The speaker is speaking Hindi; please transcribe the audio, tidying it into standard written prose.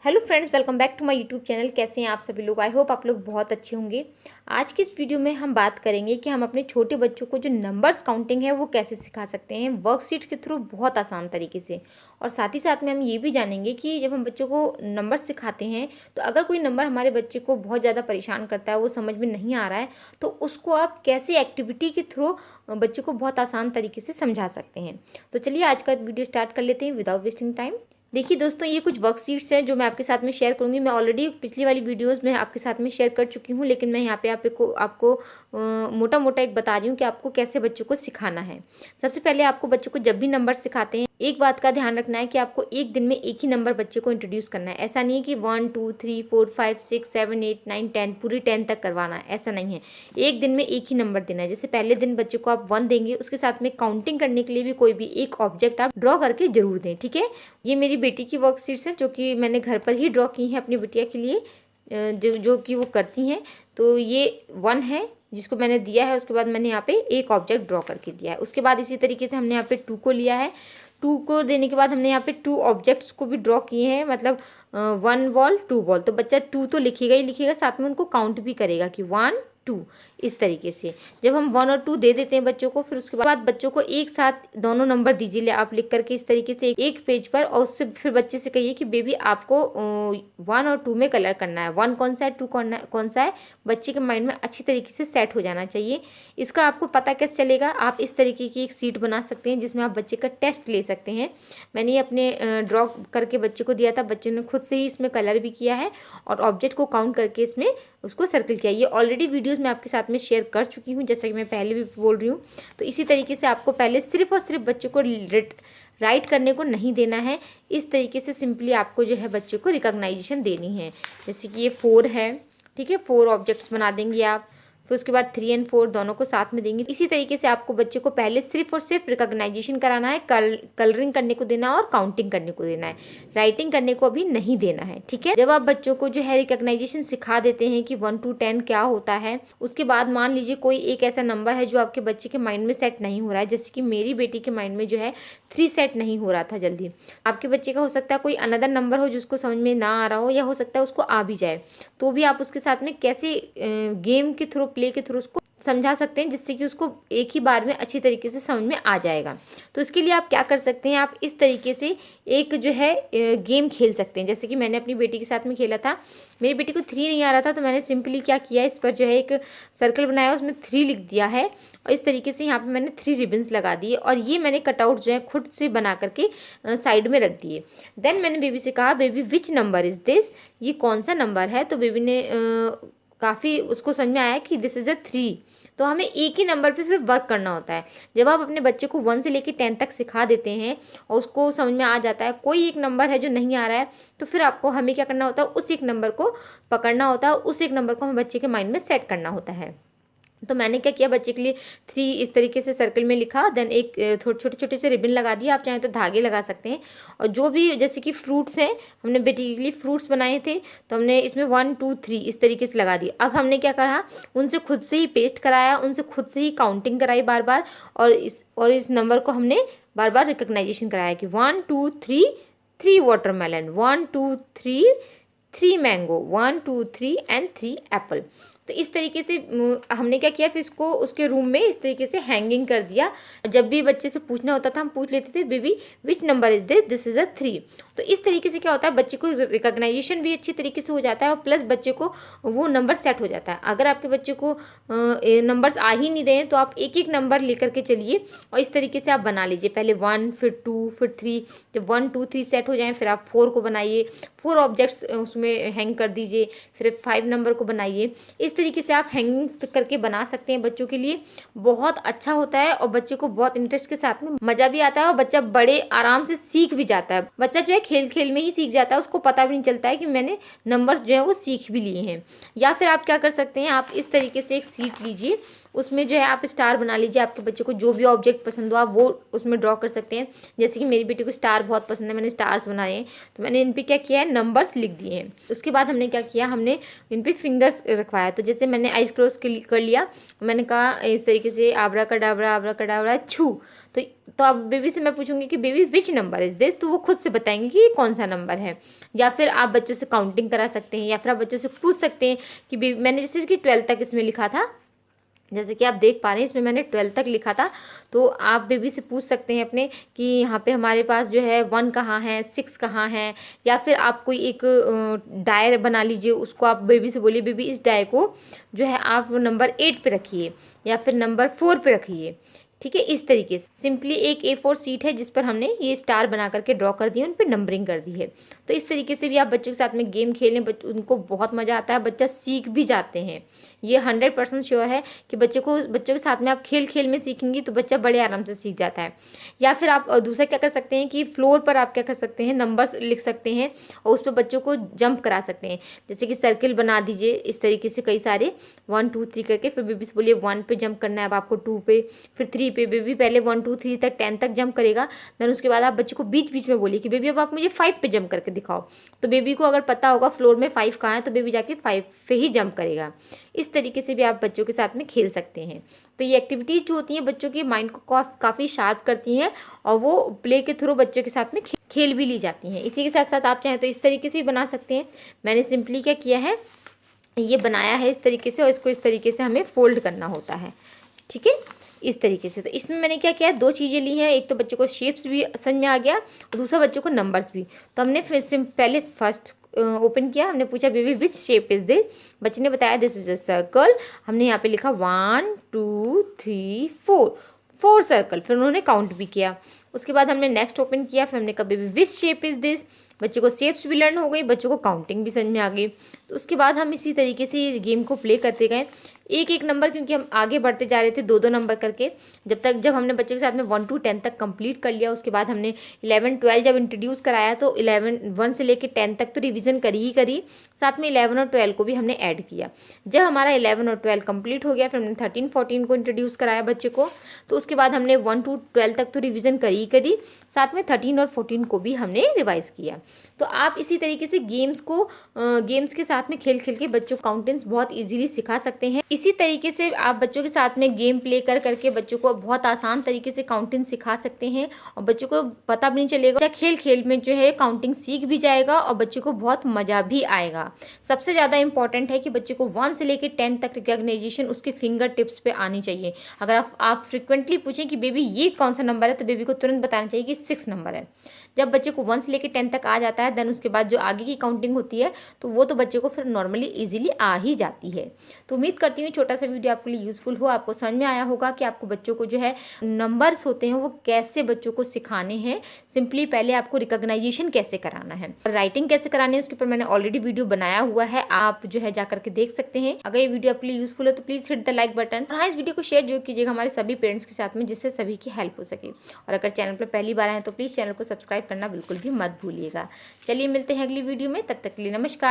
Hello friends, welcome back to my YouTube channel. कैसे हैं आप सभी लोग? आई होप आप लोग बहुत अच्छे होंगे। आज की इस वीडियो में हम बात करेंगे कि हम अपने छोटे बच्चों को जो नंबर्स काउंटिंग है वो कैसे सिखा सकते हैं वर्कशीट के थ्रू, बहुत आसान तरीके से। और साथ ही साथ में हम ये भी जानेंगे कि जब हम बच्चों को नंबर सिखाते हैं तो अगर कोई नंबर हमारे बच्चे को बहुत ज़्यादा परेशान करता है, वो समझ में नहीं आ रहा है, तो उसको आप कैसे एक्टिविटी के थ्रू बच्चे को बहुत आसान तरीके से समझा सकते हैं। तो चलिए आज का वीडियो स्टार्ट कर लेते हैं विदाउट वेस्टिंग टाइम। देखिए दोस्तों, ये कुछ वर्कशीट्स हैं जो मैं आपके साथ में शेयर करूँगी। मैं ऑलरेडी पिछली वाली वीडियोस में आपके साथ में शेयर कर चुकी हूँ, लेकिन मैं यहाँ पे आपको मोटा मोटा एक बता रही हूँ कि आपको कैसे बच्चों को सिखाना है। सबसे पहले आपको बच्चों को जब भी नंबर सिखाते हैं, एक बात का ध्यान रखना है कि आपको एक दिन में एक ही नंबर बच्चे को इंट्रोड्यूस करना है। ऐसा नहीं है कि 1 2 3 4 5 6 7 8 9 10 पूरी 10 तक करवाना है, ऐसा नहीं है। एक दिन में एक ही नंबर देना है। जैसे पहले दिन बच्चे को आप 1 देंगे, उसके साथ में काउंटिंग करने के लिए भी कोई भी एक ऑब्जेक्ट आप ड्रॉ करके जरूर दें, ठीक है। ये मेरी बेटी की वर्कशीट्स हैं जो कि मैंने घर पर ही ड्रॉ की हैं अपनी बिटिया के लिए, जो कि वो करती हैं। तो ये 1 है जिसको मैंने दिया है, उसके बाद मैंने यहाँ पे एक ऑब्जेक्ट ड्रॉ करके दिया है। उसके बाद इसी तरीके से हमने यहाँ पे 2 को लिया है। 2 को देने के बाद हमने यहाँ पे 2 ऑब्जेक्ट्स को भी ड्रॉ किए हैं, मतलब 1 बॉल 2 बॉल। तो बच्चा 2 तो लिखेगा ही लिखेगा, साथ में उनको काउंट भी करेगा कि 1 2। इस तरीके से जब हम 1 और 2 दे देते हैं बच्चों को, फिर उसके बाद बच्चों को एक साथ दोनों नंबर दीजिए ले आप लिख करके, इस तरीके से एक पेज पर। और उससे फिर बच्चे से कहिए कि बेबी आपको 1 और 2 में कलर करना है। 1 कौन सा है, 2 कौन सा है, बच्चे के माइंड में अच्छी तरीके से सेट हो जाना चाहिए। इसका आपको पता कैसे चलेगा? आप इस तरीके की एक सीट बना सकते हैं जिसमें आप बच्चे का टेस्ट ले सकते हैं। मैंने ये अपने ड्रॉ करके बच्चे को दिया था, बच्चे ने खुद से ही इसमें कलर भी किया है और ऑब्जेक्ट को काउंट करके इसमें उसको सर्कल किया। ये ऑलरेडी वीडियोस मैं आपके साथ में शेयर कर चुकी हूँ, जैसा कि मैं पहले भी बोल रही हूँ। तो इसी तरीके से आपको पहले सिर्फ और सिर्फ बच्चे को राइट करने को नहीं देना है। इस तरीके से सिंपली आपको जो है बच्चे को रिकॉग्नाइजेशन देनी है। जैसे कि ये 4 है, ठीक है, 4 ऑब्जेक्ट्स बना देंगे आप। फिर उसके बाद 3 और 4 दोनों को साथ में देंगे। इसी तरीके से आपको बच्चे को पहले सिर्फ और सिर्फ रिकॉग्नाइजेशन कराना है, कलरिंग करने को देना और काउंटिंग करने को देना है। राइटिंग करने को अभी नहीं देना है, ठीक है। जब आप बच्चों को जो है रिकॉग्नाइजेशन सिखा देते हैं कि 1 to 10 क्या होता है, उसके बाद मान लीजिए कोई एक ऐसा नंबर है जो आपके बच्चे के माइंड में सेट नहीं हो रहा है। जैसे कि मेरी बेटी के माइंड में जो है 3 सेट नहीं हो रहा था जल्दी। आपके बच्चे का हो सकता है कोई अनदर नंबर हो जिसको समझ में ना आ रहा हो, या हो सकता है उसको आ भी जाए। तो भी आप उसके साथ में कैसे गेम के थ्रू, प्ले के थ्रू उसको समझा सकते हैं जिससे कि उसको एक ही बार में अच्छी तरीके से समझ में आ जाएगा। तो इसके लिए आप क्या कर सकते हैं, आप इस तरीके से एक जो है गेम खेल सकते हैं। जैसे कि मैंने अपनी बेटी के साथ में खेला था। मेरी बेटी को 3 नहीं आ रहा था, तो मैंने सिंपली क्या किया, इस पर जो है एक सर्कल बनाया, उसमें 3 लिख दिया है और इस तरीके से यहाँ पे मैंने 3 रिबन्स लगा दिए और ये मैंने कटआउट जो है खुद से बना करके साइड में रख दिए। देन मैंने बेबी से कहा, baby which number is this, ये कौन सा नंबर है। तो बेबी ने काफ़ी उसको समझ में आया कि दिस इज़ अ 3। तो हमें एक ही नंबर पे फिर वर्क करना होता है। जब आप अपने बच्चे को 1 से लेकर 10 तक सिखा देते हैं और उसको समझ में आ जाता है, कोई एक नंबर है जो नहीं आ रहा है, तो फिर आपको हमें क्या करना होता है, उस एक नंबर को पकड़ना होता है, उस एक नंबर को हमें बच्चे के माइंड में सेट करना होता है। तो मैंने क्या किया, बच्चे के लिए 3 इस तरीके से सर्कल में लिखा, देन एक छोटे छोटे से रिबन लगा दिया, आप चाहें तो धागे लगा सकते हैं। और जो भी जैसे कि फ्रूट्स हैं, हमने बेटी के लिए फ्रूट्स बनाए थे, तो हमने इसमें 1 2 3 इस तरीके से लगा दिया। अब हमने क्या करा, उनसे खुद से ही पेस्ट कराया, उनसे खुद से ही काउंटिंग कराई बार बार, और इस नंबर को हमने बार बार रिकॉग्नाइजेशन कराया कि 1 2 3 3 वाटरमेलन, 1 2 3 3 मैंगो, 1 2 3 एंड 3 एप्पल। तो इस तरीके से हमने क्या किया, फिर इसको उसके रूम में इस तरीके से हैंगिंग कर दिया। जब भी बच्चे से पूछना होता था, हम पूछ लेते थे, baby which number is this, this is a 3। तो इस तरीके से क्या होता है, बच्चे को रिकॉग्नाइजेशन भी अच्छी तरीके से हो जाता है और प्लस बच्चे को वो नंबर सेट हो जाता है। अगर आपके बच्चे को नंबर्स आ ही नहीं रहे हैं, तो आप एक एक नंबर लेकर के चलिए और इस तरीके से आप बना लीजिए। पहले 1, फिर 2, फिर 3। जब 1 2 3 सेट हो जाए, फिर आप 4 को बनाइए, 4 ऑब्जेक्ट्स उसमें हैंग कर दीजिए, फिर 5 नंबर को बनाइए। इस तरीके से आप हैंगिंग करके बना सकते हैं। बच्चों के लिए बहुत अच्छा होता है और बच्चे को बहुत इंटरेस्ट के साथ में मजा भी आता है और बच्चा बड़े आराम से सीख भी जाता है। बच्चा जो है खेल खेल में ही सीख जाता है, उसको पता भी नहीं चलता है कि मैंने नंबर्स जो है वो सीख भी लिए हैं। या फिर आप क्या कर सकते हैं, आप इस तरीके से एक सीट लीजिए उसमें जो है आप स्टार बना लीजिए। आपके बच्चे को जो भी ऑब्जेक्ट पसंद हो आप वो उसमें ड्रॉ कर सकते हैं। जैसे कि मेरी बेटी को स्टार बहुत पसंद है, मैंने स्टार्स बनाए हैं, तो मैंने इन पे क्या किया है, नंबर्स लिख दिए हैं। उसके बाद हमने क्या किया, हमने इन पे फिंगर्स रखवाया। तो जैसे मैंने आइज क्लोज कर लिया, मैंने कहा इस तरीके से आबरा कडाबरा छू। तो अब बेबी से मैं पूछूंगी कि baby which number is this, तो वो खुद से बताएंगे कि ये कौन सा नंबर है। या फिर आप बच्चों से काउंटिंग करा सकते हैं, या फिर आप बच्चों से पूछ सकते हैं कि बेबी, मैंने जैसे कि 12 तक इसमें लिखा था, जैसे कि आप देख पा रहे हैं इसमें मैंने 12 तक लिखा था। तो आप बेबी से पूछ सकते हैं अपने कि यहाँ पे हमारे पास जो है 1 कहाँ है, 6 कहाँ है। या फिर आप कोई एक डायर बना लीजिए, उसको आप बेबी से बोलिए बेबी इस डायर को जो है आप नंबर 8 पे रखिए या फिर नंबर 4 पे रखिए। ठीक है, इस तरीके से सिंपली एक A4 शीट है जिस पर हमने ये स्टार बना करके ड्रॉ कर दिए, उन पर नंबरिंग कर दी है। तो इस तरीके से भी आप बच्चों के साथ में गेम खेलें, उनको बहुत मज़ा आता है, बच्चा सीख भी जाते हैं। ये 100% श्योर है कि बच्चों के साथ में आप खेल खेल में सीखेंगी तो बच्चा बड़े आराम से सीख जाता है। या फिर आप दूसरा क्या कर सकते हैं कि फ्लोर पर आप क्या कर सकते हैं, नंबर्स लिख सकते हैं और उस पर बच्चों को जंप करा सकते हैं। जैसे कि सर्किल बना दीजिए इस तरीके से कई सारे 1 2 3 करके, फिर बेबी से बोलिए 1 पे जंप करना है अब आपको, 2 पे, फिर 3 पे। बेबी पहले 1 2 3 तक 10 तक जंप करेगा, देन उसके बाद आप बच्चे को बीच बीच में बोलिए कि बेबी अब आप मुझे 5 पे जंप करके दिखाओ। तो बेबी को अगर पता होगा फ्लोर में 5 कहाँ है तो बेबी जाके 5 पे ही जंप करेगा। इस तरीके से भी आप बच्चों के साथ में खेल सकते हैं। तो ये एक्टिविटीज़ जो होती हैं बच्चों के माइंड को काफ़ी शार्प करती हैं और वो प्ले के थ्रू बच्चों के साथ में खेल भी ली जाती हैं। इसी के साथ साथ आप चाहें तो इस तरीके से भी बना सकते हैं। मैंने सिंपली क्या किया है, ये बनाया है इस तरीके से और इसको इस तरीके से हमें फोल्ड करना होता है। ठीक है, इस तरीके से। तो इसमें मैंने क्या किया, 2 चीज़ें ली हैं, एक तो बच्चों को शेप्स भी समझ में आ गया और दूसरा बच्चों को नंबर्स भी। तो हमने फिर से पहले फर्स्ट ओपन किया, हमने पूछा baby which shape is this, बच्चे ने बताया दिस इज अ सर्कल। हमने यहाँ पे लिखा 1 2 3 4 सर्कल, फिर उन्होंने काउंट भी किया। उसके बाद हमने नेक्स्ट ओपन किया, फिर हमने कहा baby which shape is this, बच्चे को शेप्स भी लर्न हो गई, बच्चों को काउंटिंग भी समझ में आ गई। तो उसके बाद हम इसी तरीके से इस गेम को प्ले करते गए, एक एक नंबर, क्योंकि हम आगे बढ़ते जा रहे थे 2 नंबर करके। जब हमने बच्चों के साथ में 1 to 10 तक कंप्लीट कर लिया, उसके बाद हमने 11 12 जब इंट्रोड्यूस कराया तो 1 से लेकर 10 तक तो रिवीजन करी ही करी, साथ में 11 और 12 को भी हमने ऐड किया। जब हमारा 11 और 12 कंप्लीट हो गया, फिर हमने 13 14 को इंट्रोड्यूस कराया बच्चे को। तो उसके बाद हमने 1 to 12 तक तो रिवीजन करी ही करी, साथ में 13 और 14 को भी हमने रिवाइज किया। तो आप इसी तरीके से गेम्स के साथ में खेल खेल के बच्चों को काउंटेंस बहुत इजीली सिखा सकते हैं। इसी तरीके से आप बच्चों के साथ में गेम प्ले कर करके बच्चों को बहुत आसान तरीके से काउंटिंग सिखा सकते हैं और बच्चों को पता भी नहीं चलेगा। खेल खेल में जो है काउंटिंग सीख भी जाएगा और बच्चों को बहुत मज़ा भी आएगा। सबसे ज़्यादा इंपॉर्टेंट है कि बच्चे को 1 से लेकर 10 तक रिकॉग्नाइजेशन उसके फिंगर टिप्स पे आनी चाहिए। अगर आप फ्रिक्वेंटली पूछें कि बेबी ये कौन सा नंबर है, तो बेबी को तुरंत बताना चाहिए कि 6 नंबर है। जब बच्चे को 1 से लेकर 10 तक आ जाता है, देन उसके बाद जो आगे की काउंटिंग होती है तो वो तो बच्चे को फिर नॉर्मली इजीली आ ही जाती है। तो उम्मीद करती हूँ छोटा सा वीडियो आपके लिए यूज़फुल हो, आपको समझ में आया होगा कि आपको बच्चों को जो है नंबर्स होते हैं वो कैसे बच्चों को सिखाने हैं। सिंपली पहले आपको रिकॉग्नाइजेशन कैसे कराना है, राइटिंग कैसे करानी है, उसके ऊपर मैंने ऑलरेडी वीडियो बनाया हुआ है, आप जो है जाकर के देख सकते हैं। अगर ये वीडियो आपके लिए यूज़फुल है तो please hit the like button और हाँ, इस वीडियो को शेयर जरूर कीजिएगा हमारे सभी पेरेंट्स के साथ में, जिससे सभी की हेल्प हो सके। और अगर चैनल पर पहली बार आए तो प्लीज़ चैनल को सब्सक्राइब करना बिल्कुल भी मत भूलिएगा। चलिए मिलते हैं अगली वीडियो में, तब तक के लिए नमस्कार।